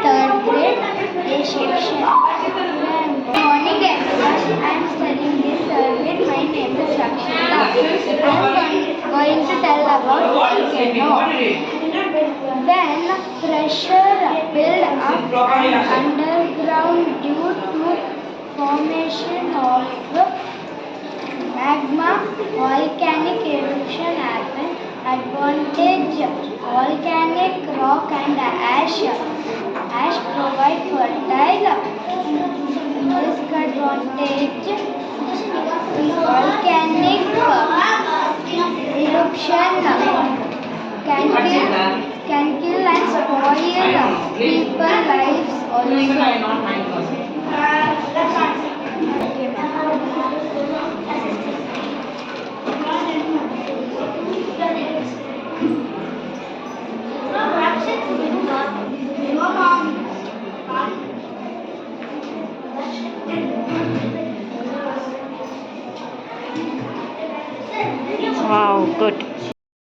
third grade, A section. Morning everyone, I am studying in third grade. My name is Rakshita. I am going to tell about volcano. When pressure build up and underground due to formation of magma, volcanic eruption happen. Advantage: volcanic rock and ash. Ash provide fertile. Disadvantage: volcanic eruption can kill and spoil people lives also. Okay, Wow, good.